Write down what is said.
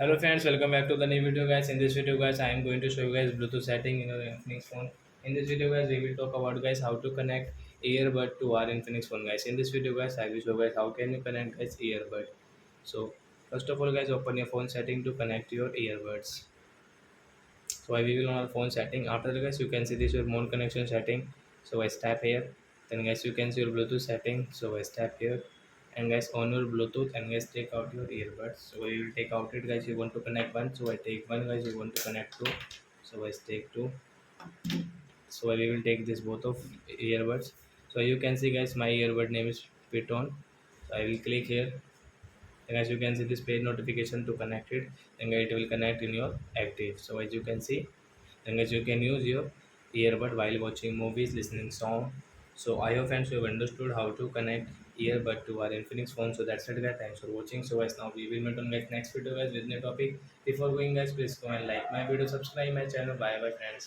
Hello friends, welcome back to the new video guys. In this video guys, I am going to show you guys Bluetooth setting in your Infinix phone. In this video guys, we will talk about guys how to connect earbud to our Infinix phone guys. In this video guys, I will show guys how can you connect guys earbud. So first of all guys, open your phone setting to connect your earbuds. So I will on our phone setting. After that guys, you can see this your phone connection setting. So I tap here. Then guys, you can see your Bluetooth setting. So I tap here. And guys, on your Bluetooth and guys, take out your earbuds. So I will take out it guys. You want to connect one. So I take one guys. You want to connect two. So I take two. So I will take this both of earbuds. So you can see guys, my earbud name is fit on. So I will click here. And as you can see this page notification to connect it, then it will connect in your active. So as you can see, then guys you can use your earbud while watching movies, listening song. So I hope friends you have understood how to connect earbud to our Infinix phone. So that's it guys. Thanks for watching. So guys now we will meet on guys next video guys with new topic. Before going guys, please go and like my video, subscribe my channel. Bye bye friends.